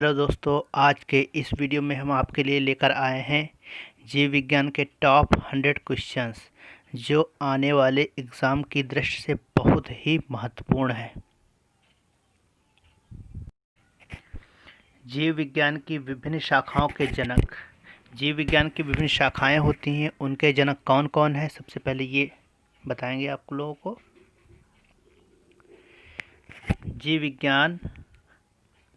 Hello दोस्तों, आज के इस वीडियो में हम आपके लिए लेकर आए हैं जीव विज्ञान के टॉप 100 क्वेश्चंस जो आने वाले एग्ज़ाम की दृष्टि से बहुत ही महत्वपूर्ण है। जीव विज्ञान की विभिन्न शाखाओं के जनक। जीव विज्ञान की विभिन्न शाखाएं होती हैं, उनके जनक कौन कौन है सबसे पहले ये बताएंगे आप लोगों को। जीव विज्ञान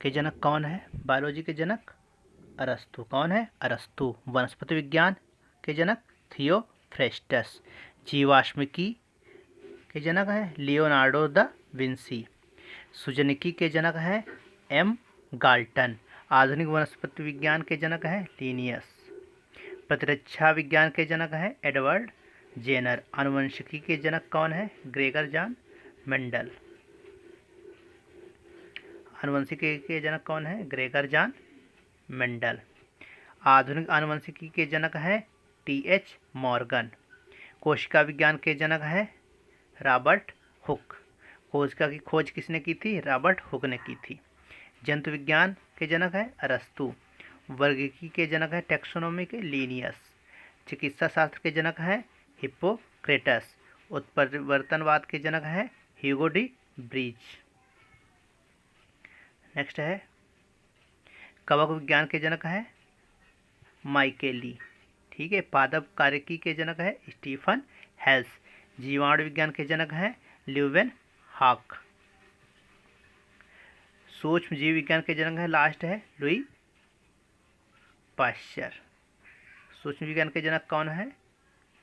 के जनक कौन है? बायोलॉजी के जनक अरस्तु। कौन है? अरस्तु। वनस्पति विज्ञान के जनक थियोफ्रेस्टस। जीवाश्मिकी के जनक हैं लियोनार्डो दा विंसी। सुजनिकी के जनक हैं एम गाल्टन। आधुनिक वनस्पति विज्ञान के जनक हैं लिनियस। प्रतिरक्षा विज्ञान के जनक हैं एडवर्ड जेनर। आनुवंशिकी के जनक कौन है? Gregor John Mendel. आनुवंशिकी के जनक कौन है? Gregor John Mendel. आधुनिक आनुवंशिकी के जनक हैं टी.एच. मॉर्गन। कोशिका विज्ञान के जनक हैं रॉबर्ट हुक। कोशिका की खोज किसने की थी? रॉबर्ट हुक ने की थी। जंतु विज्ञान के जनक हैं अरस्तु। वर्गीकी के जनक हैं टैक्सोनॉमी के लिनियस। चिकित्सा शास्त्र के जनक हैं हिप्पोक्रेटस। उत्परिवर्तनवाद के जनक हैं ह्यूगो डी ब्रीच। नेक्स्ट है कवक विज्ञान के जनक हैं माइकेली। ठीक है। पादप कार्यकी के जनक है स्टीफन हेल्स। जीवाणु विज्ञान के जनक हैं ल्यूवेन हाक। सूक्ष्म जीव विज्ञान के जनक है लास्ट है लुई पाश्चर। सूक्ष्म विज्ञान के जनक कौन है?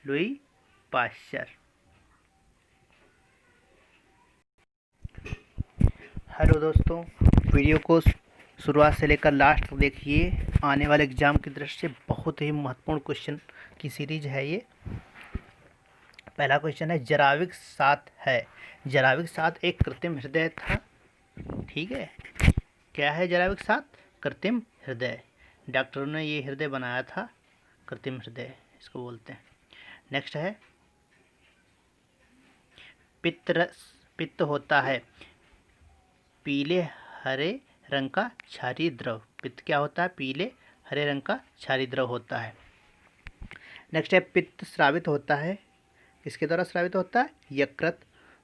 Louis Pasteur. हेलो दोस्तों, वीडियो को शुरुआत से लेकर लास्ट तक देखिए। आने वाले एग्जाम की दृष्टि से बहुत ही महत्वपूर्ण क्वेश्चन की सीरीज है ये। पहला क्वेश्चन है जराविक सात है। जराविक सात एक कृत्रिम हृदय था। ठीक है। क्या है जराविक सात? कृत्रिम हृदय। डॉक्टरों ने ये हृदय बनाया था, कृत्रिम हृदय इसको बोलते हैं। नेक्स्ट है पित्त होता है पीले हरे रंग का क्षारीय द्रव। पित्त क्या होता है? पीले हरे रंग का क्षारीय द्रव होता है। नेक्स्ट है पित्त स्रावित होता है। किसके द्वारा स्रावित होता है? यकृत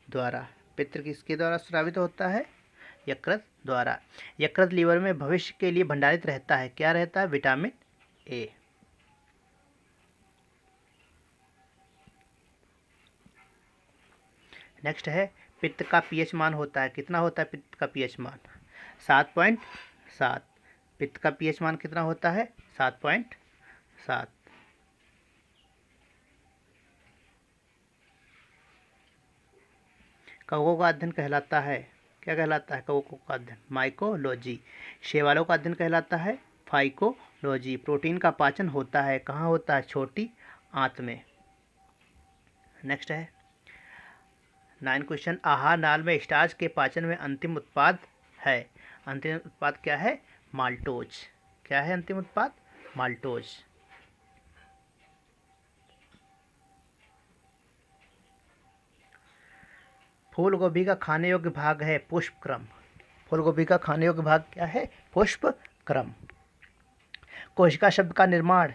द्वारा। पित्त किसके द्वारा स्रावित होता है? यकृत द्वारा। यकृत लीवर में भविष्य के लिए भंडारित रहता है। क्या रहता है? Vitamin A. नेक्स्ट है पित्त का पीएच मान होता है। कितना होता है पित्त का पीएच मान? 7.7। पित्त का पीएच मान कितना होता है? 7.7। कवकों का अध्ययन कहलाता है, क्या कहलाता है? कवकों का अध्ययन माइकोलॉजी। शैवालों का अध्ययन कहलाता है फाइकोलॉजी। प्रोटीन का पाचन होता है, कहाँ होता है? छोटी आंत में। नेक्स्ट है 9 क्वेश्चन। आहार नाल में स्टार्च के पाचन में अंतिम उत्पाद है। अंतिम उत्पाद क्या है? माल्टोज। क्या है अंतिम उत्पाद? माल्टोज। फूल गोभी का खाने योग्य भाग है पुष्पक्रम। फूल गोभी का खाने योग्य भाग क्या है? पुष्पक्रम। कोशिका शब्द का निर्माण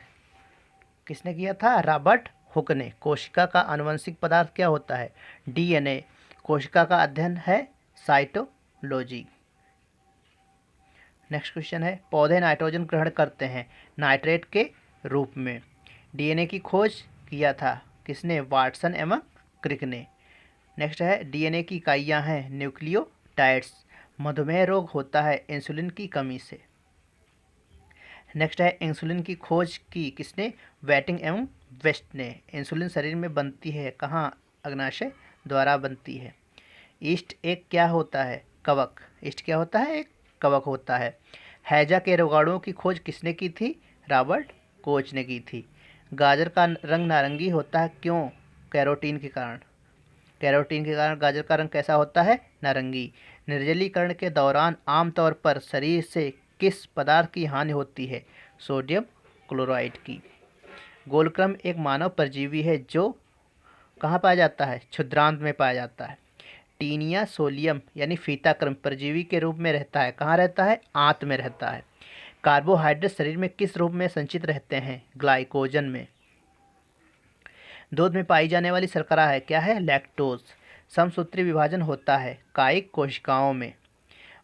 किसने किया था? रॉबर्ट हुक ने। कोशिका का आनुवंशिक पदार्थ क्या होता है? डीएनए। कोशिका का अध्ययन है साइटोलॉजी। नेक्स्ट क्वेश्चन है पौधे नाइट्रोजन ग्रहण करते हैं नाइट्रेट के रूप में। डीएनए की खोज किया था किसने? वाटसन एवं क्रिक ने। नेक्स्ट है डीएनए की इकाइयाँ हैं न्यूक्लियोटाइड्स। मधुमेह रोग होता है इंसुलिन की कमी से। नेक्स्ट है इंसुलिन की खोज की किसने? वेटिंग एवं वेस्ट ने। इंसुलिन शरीर में बनती है कहाँ? अग्नाशय द्वारा बनती है। ईस्ट एक क्या होता है? कवक। ईस्ट क्या होता है? एक कवक होता है। हैजा के रोगाणुओं की खोज किसने की थी? रॉबर्ट कोच ने की थी। गाजर का रंग नारंगी होता है क्यों? कैरोटीन के कारण। कैरोटीन के कारण गाजर का रंग कैसा होता है? नारंगी। निर्जलीकरण के दौरान आमतौर पर शरीर से किस पदार्थ की हानि होती है? सोडियम क्लोराइड की। गोलक्रम एक मानव परजीवी है जो कहाँ पाया जाता है? क्षुद्रांत में पाया जाता है। टैक्टिनिया सोलियम यानी फीताकृमि परजीवी के रूप में रहता है। कहाँ रहता है? आंत में रहता है। कार्बोहाइड्रेट शरीर में किस रूप में संचित रहते हैं? ग्लाइकोजन में। दूध में पाई जाने वाली शर्करा है, क्या है? लैक्टोज। समसूत्री विभाजन होता है कायिक कोशिकाओं में।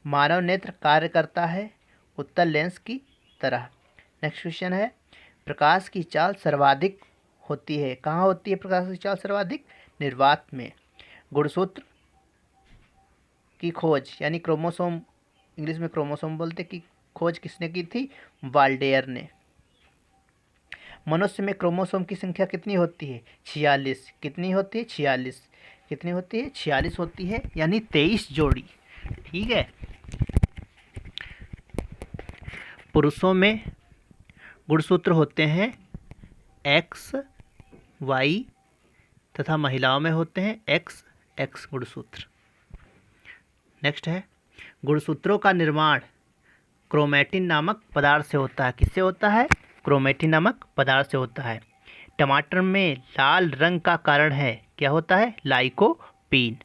मानव नेत्र कार्य करता है उत्तल लेंस की तरह। नेक्स्ट क्वेश्चन है, प्रकाश की चाल सर्वाधिक होती है, कहाँ होती है प्रकाश की चाल सर्वाधिक? निर्वात में। गुणसूत्र की खोज यानी क्रोमोसोम, इंग्लिश में क्रोमोसोम बोलते, की खोज किसने की थी? वाल्डेयर ने। मनुष्य में क्रोमोसोम की संख्या कितनी होती है? 46। कितनी होती है? 46। कितनी होती है? 46 होती है, यानी 23 जोड़ी। ठीक है। पुरुषों में गुणसूत्र होते हैं एक्स वाई तथा महिलाओं में होते हैं एक्स एक्स गुणसूत्र। नेक्स्ट है, गुणसूत्रों का निर्माण क्रोमैटिन नामक पदार्थ से होता है। किससे होता है? क्रोमैटिन नामक पदार्थ से होता है। टमाटर में लाल रंग का कारण है, क्या होता है? लाइकोपीन।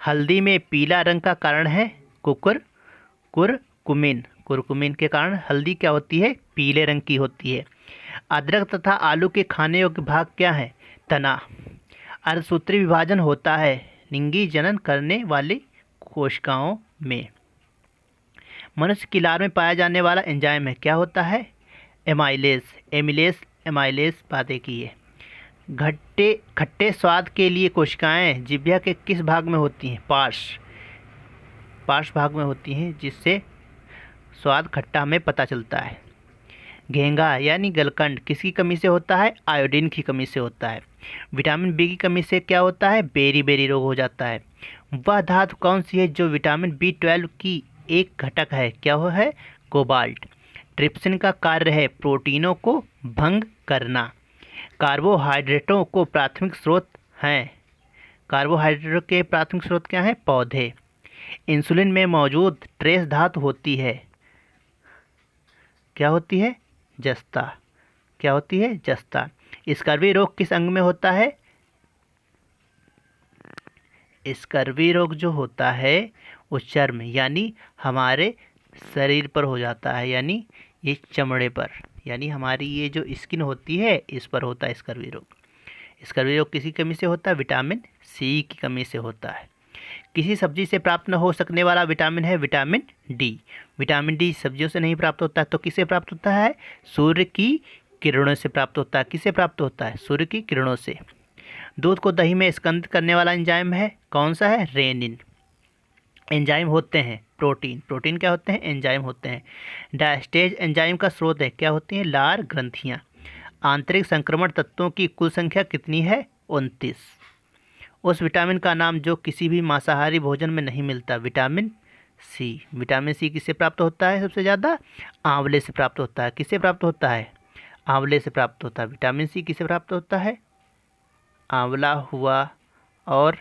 हल्दी में पीला रंग का कारण है कुरकुमिन। कुरकुमिन के कारण हल्दी क्या होती है? पीले रंग की होती है। अदरक तथा आलू के खाने योग्य भाग क्या है? तना। अर्धसूत्री विभाजन होता है लिंगी जनन करने वाली कोशिकाओं में। मनुष्य की लार में पाया जाने वाला एंजाइम है, क्या होता है? एमाइलेज। एमाइलेज पाते की है। खट्टे स्वाद के लिए कोशिकाएं जिह्वा के किस भाग में होती हैं? पार्श्व भाग में होती हैं, जिससे स्वाद खट्टा हमें पता चलता है। घेंगा यानी गलकंड किसकी कमी से होता है? आयोडीन की कमी से होता है। विटामिन बी की कमी से क्या होता है? बेरी रोग हो जाता है। वह धातु कौन सी है जो विटामिन B12 की एक घटक है? क्या वो है? कोबाल्ट। ट्रिप्सिन का कार्य है प्रोटीनों को भंग करना। कार्बोहाइड्रेटों को प्राथमिक स्रोत हैं। कार्बोहाइड्रेटों के प्राथमिक स्रोत क्या हैं? पौधे। इंसुलिन में मौजूद ट्रेस धातु होती है, क्या होती है? जस्ता। क्या होती है? जस्ता। स्कर्वी रोग किस अंग में होता है? स्कर्वी रोग जो होता है वो चर्म यानी हमारे शरीर पर हो जाता है, यानी ये चमड़े पर, यानी हमारी ये जो स्किन होती है इस पर होता है स्कर्वी रोग। स्कर्वी रोग किसी कमी से होता है? विटामिन सी की कमी से होता है। किसी सब्जी से प्राप्त न हो सकने वाला विटामिन है विटामिन डी। विटामिन डी सब्जियों से नहीं प्राप्त होता है, तो किससे प्राप्त होता है? सूर्य की किरणों से प्राप्त होता है। किससे प्राप्त होता है? सूर्य की किरणों से। दूध को दही में स्कंदित करने वाला एंजाइम है, कौन सा है? रेनिन। एंजाइम होते हैं प्रोटीन क्या होते हैं? एंजाइम होते हैं। डायस्टेज एंजाइम का स्रोत है, क्या होती हैं? लार ग्रंथियाँ। आंतरिक संक्रमण तत्वों की कुल संख्या कितनी है? 29। उस विटामिन का नाम जो किसी भी मांसाहारी भोजन में नहीं मिलता? Vitamin C. विटामिन सी किससे प्राप्त होता है? सबसे ज़्यादा आंवले से प्राप्त होता है। किससे प्राप्त होता है? आंवले से प्राप्त होता है। विटामिन सी किससे प्राप्त होता है? आंवला हुआ और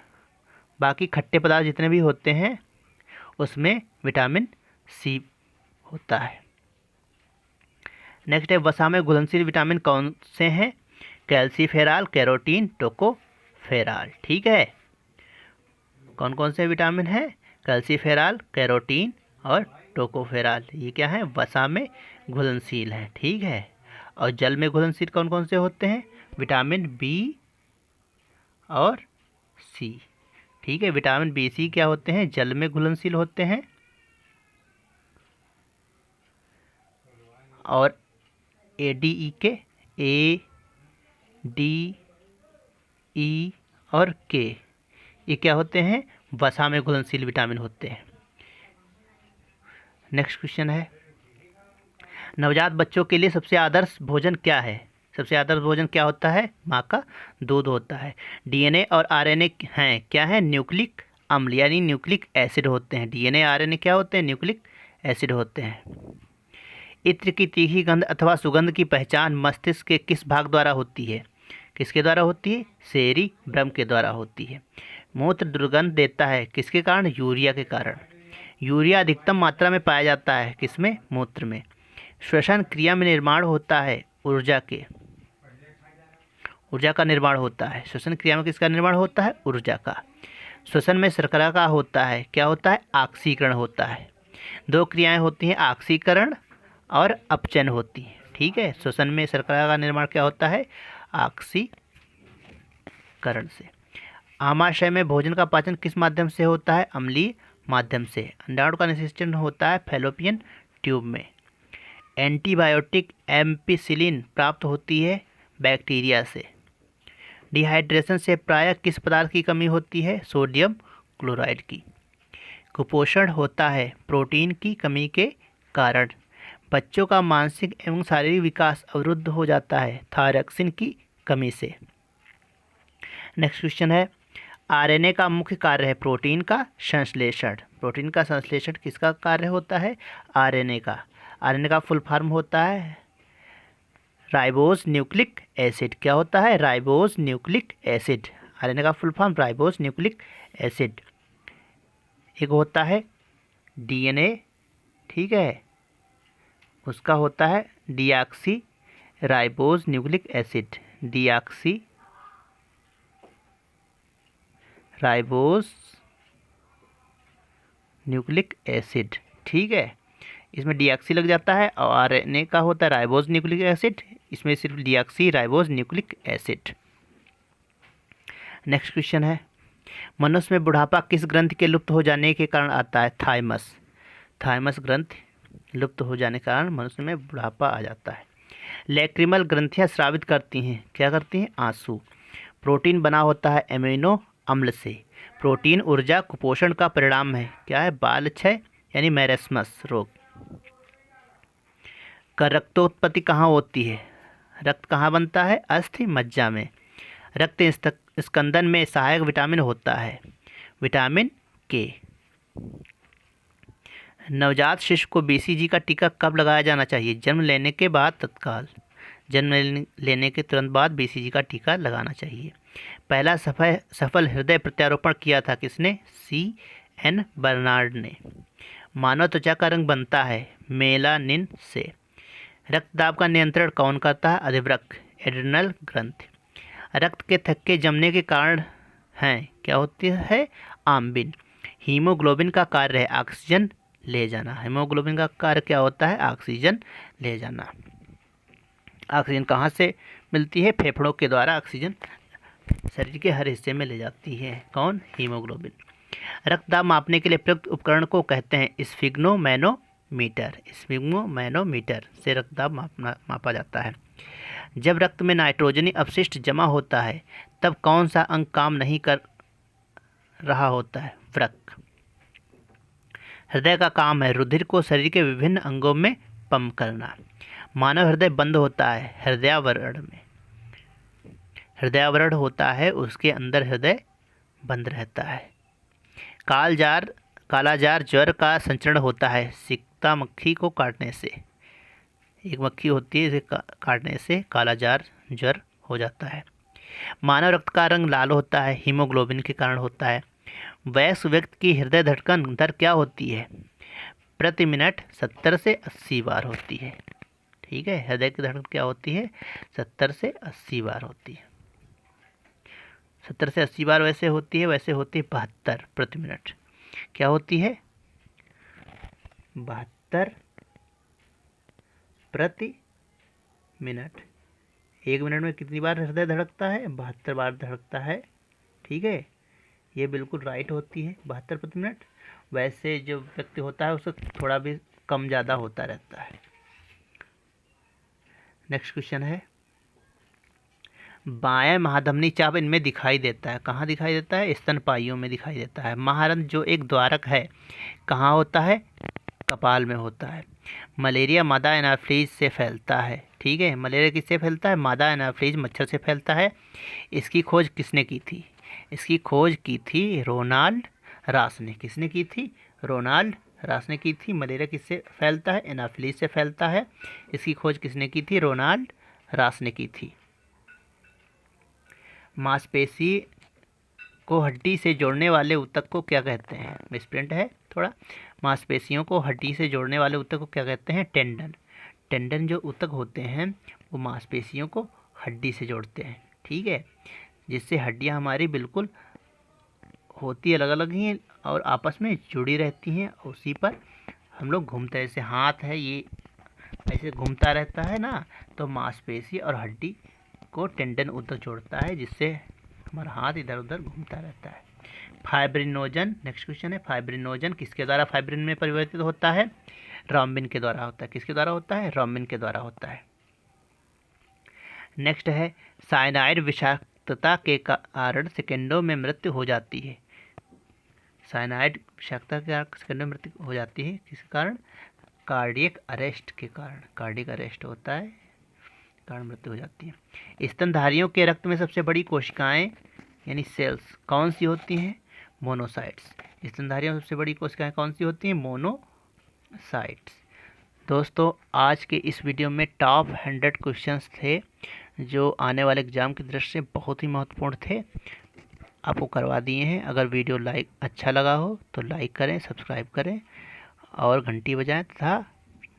बाकी खट्टे पदार्थ जितने भी होते हैं उसमें विटामिन सी होता है। नेक्स्ट है, वसा में घुलनशील विटामिन कौन से हैं? Calciferol, carotene, tocopherol. ठीक है, कौन कौन से विटामिन हैं? कैल्सीफेरॉल, कैरोटीन और टोकोफेरॉल। ये क्या है? वसा में घुलनशील हैं। ठीक है, और जल में घुलनशील कौन कौन से होते हैं? विटामिन बी और सी। ठीक है, विटामिन बी सी क्या होते हैं? जल में घुलनशील होते हैं। और ADE के A, D, E और K ये क्या होते हैं? वसा में घुलनशील विटामिन होते हैं। नेक्स्ट क्वेश्चन है, नवजात बच्चों के लिए सबसे आदर्श भोजन क्या है? सबसे आदर्श भोजन क्या होता है? माँ का दूध होता है। DNA और RNA हैं, क्या है? न्यूक्लिक अम्ल यानी न्यूक्लिक एसिड होते हैं। DNA RNA क्या होते हैं? न्यूक्लिक एसिड होते हैं। इत्र की तीखी गंध अथवा सुगंध की पहचान मस्तिष्क के किस भाग द्वारा होती है? किसके द्वारा होती है? सेरिब्रम के द्वारा होती है। मूत्र दुर्गंध देता है, किसके कारण? यूरिया के कारण। यूरिया अधिकतम मात्रा में पाया जाता है किसमें? मूत्र में। श्वसन क्रिया में निर्माण होता है ऊर्जा का निर्माण होता है। श्वसन क्रिया में किसका निर्माण होता है? ऊर्जा का। श्वसन में शर्करा का होता है, क्या होता है, ऑक्सीकरण होता है। दो क्रियाएं होती हैं, ऑक्सीकरण और अपचयन होती हैं। ठीक है, श्वसन में शर्करा का निर्माण क्या होता है, ऑक्सीकरण से। आमाशय में भोजन का पाचन किस माध्यम से होता है, अम्लीय माध्यम से। अंडाणु का निषेचन होता है फैलोपियन ट्यूब में। एंटीबायोटिक एम्पिसिलिन प्राप्त होती है बैक्टीरिया से। डिहाइड्रेशन से प्रायः किस पदार्थ की कमी होती है, सोडियम क्लोराइड की। कुपोषण होता है प्रोटीन की कमी के कारण। बच्चों का मानसिक एवं शारीरिक विकास अवरुद्ध हो जाता है थायरॉक्सिन की कमी से। नेक्स्ट क्वेश्चन है, आरएनए का मुख्य कार्य है प्रोटीन का संश्लेषण। प्रोटीन का संश्लेषण किसका कार्य होता है, आरएनए का। आरएनए का फुल फॉर्म होता है राइबोज न्यूक्लिक एसिड। क्या होता है, राइबोज न्यूक्लिक एसिड। आरएनए का full form ribose nucleic acid. एक होता है डीएनए, ठीक है, उसका होता है deoxy ribose nucleic acid. Deoxy ribose nucleic acid, ठीक है, इसमें डीऑक्सी लग जाता है। और आरएनए का होता है राइबोज न्यूक्लिक एसिड, इसमें सिर्फ deoxy ribose nucleic acid. Next question है, मनुष्य में बुढ़ापा किस ग्रंथि के लुप्त हो जाने के कारण आता है, थाइमस। थाइमस ग्रंथि लुप्त हो जाने के कारण मनुष्य में बुढ़ापा आ जाता है। लैक्रिमल ग्रंथियां स्रावित करती हैं, क्या करती हैं, आंसू। प्रोटीन बना होता है एमिनो अम्ल से। प्रोटीन ऊर्जा कुपोषण का परिणाम है, क्या है, बाल क्षय यानी मैरेस्मस रोग। का रक्तोत्पत्ति कहाँ होती है, रक्त कहाँ बनता है, अस्थि मज्जा में। रक्त स्कंदन में सहायक विटामिन होता है, विटामिन के। नवजात शिशु को बीसीजी का टीका कब लगाया जाना चाहिए, जन्म लेने के बाद तत्काल। जन्म लेने के तुरंत बाद बीसीजी का टीका लगाना चाहिए। पहला सफल हृदय प्रत्यारोपण किया था किसने, CN बर्नार्ड ने। मानव त्वचा का रंग बनता है मेलानिन से। रक्तदाब का नियंत्रण कौन करता है, अधिवृक्क एड्रिनल ग्रंथि। रक्त के थक्के जमने के कारण हैं, क्या होती है, आम्बिन। हीमोग्लोबिन का कार्य है ऑक्सीजन ले जाना। हीमोग्लोबिन का कार्य क्या होता है, ऑक्सीजन ले जाना। ऑक्सीजन कहाँ से मिलती है, फेफड़ों के द्वारा ऑक्सीजन शरीर के हर हिस्से में ले जाती है, कौन, हीमोग्लोबिन। रक्तदाब मापने के लिए प्रयुक्त उपकरण को कहते हैं स्फिग्नोमैनोमीटर। स्फिग्नोमैनोमीटर से रक्तदाब मापा जाता है। जब रक्त में नाइट्रोजनी अपशिष्ट जमा होता है तब कौन सा अंग काम नहीं कर रहा होता है, वृक्क। हृदय का काम है रुधिर को शरीर के विभिन्न अंगों में पंप करना। मानव हृदय बंद होता है हृदयावरण में। हृदयावरण होता है उसके अंदर हृदय बंद रहता है। कालाजार ज्वर का संचरण होता है सिकता मक्खी को काटने से। एक मक्खी होती है, इसे काटने से कालाजार ज्वर हो जाता है। मानव रक्त का रंग लाल होता है हीमोग्लोबिन के कारण होता है। वयस्क व्यक्ति की हृदय धड़कन दर क्या होती है, प्रति मिनट 70 से 80 बार होती है। ठीक है, हृदय की धड़कन क्या होती है, 70 से 80 बार होती है। 70 से 80 बार वैसे होती है 72 प्रति मिनट। क्या होती है, 72 प्रति मिनट। एक मिनट में कितनी बार हृदय धड़कता है, 72 बार धड़कता है। ठीक है, ये बिल्कुल राइट होती है 72 प्रति मिनट। वैसे जो व्यक्ति होता है उससे थोड़ा भी कम ज़्यादा होता रहता है। नेक्स्ट क्वेश्चन है, बाएं महाधमनी चाप इनमें दिखाई देता है, कहाँ दिखाई देता है, स्तनपाइयों में दिखाई देता है। महारंध्र जो एक द्वारक है कहाँ होता है, कपाल में होता है। मलेरिया मादा एनाफ्लीज से फैलता है। ठीक है, मलेरिया किससे फैलता है, मादा एनाफ्लीज मच्छर से फैलता है। इसकी खोज किसने की थी, इसकी खोज की थी रोनाल्ड रास ने। किसने की थी, रोनाल्ड रास ने की थी। मलेरिया किससे फैलता है, एनाफ्लीज से फैलता है। इसकी खोज किसने की थी, रोनाल्ड रास ने की थी। मांसपेशी को हड्डी से जोड़ने वाले ऊतक को क्या कहते हैं, मिसप्रिंट है थोड़ा। मांसपेशियों को हड्डी से जोड़ने वाले ऊतक को क्या कहते हैं, टेंडन। टेंडन जो ऊतक होते हैं वो मांसपेशियों को हड्डी से जोड़ते हैं। ठीक है, जिससे हड्डियां हमारी बिल्कुल होती अलग अलग ही हैं और आपस में जुड़ी रहती हैं, उसी पर हम लोग घूमते हैं। जैसे हाथ है, ये ऐसे घूमता रहता है ना, तो मांसपेशी और हड्डी को टेंडन उधर जोड़ता है, जिससे हमारा हाथ इधर उधर घूमता रहता है। फाइब्रिनोजन, नेक्स्ट क्वेश्चन है, फाइब्रिनोजन किसके द्वारा फाइब्रिन में परिवर्तित होता है? रोम्बिन के द्वारा होता है। किसके द्वारा होता है? रोम्बिन के द्वारा होता है। नेक्स्ट है, साइनाइड विषाक्तता के कारण सेकेंडों में मृत्यु हो जाती है। साइनाइड विषाक्तता के कारण सेकेंडों में मृत्यु हो जाती है, किस कारण? कार्डियक अरेस्ट के कारण। कार्डियक अरेस्ट होता है, कारण मृत्यु हो जाती है। स्तनधारियों के रक्त में सबसे बड़ी कोशिकाएं यानी सेल्स कौन सी होती हैं? मोनोसाइट्स। स्तनधारियों में सबसे बड़ी कोशिकाएं कौन सी होती हैं? मोनोसाइट्स। दोस्तों, आज के इस वीडियो में टॉप 100 क्वेश्चंस थे जो आने वाले एग्ज़ाम की दृष्टि से बहुत ही महत्वपूर्ण थे, आपको करवा दिए हैं। अगर वीडियो अच्छा लगा हो तो लाइक करें, सब्सक्राइब करें और घंटी बजाएं तथा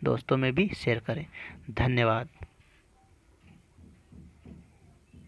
दोस्तों में भी शेयर करें। धन्यवाद।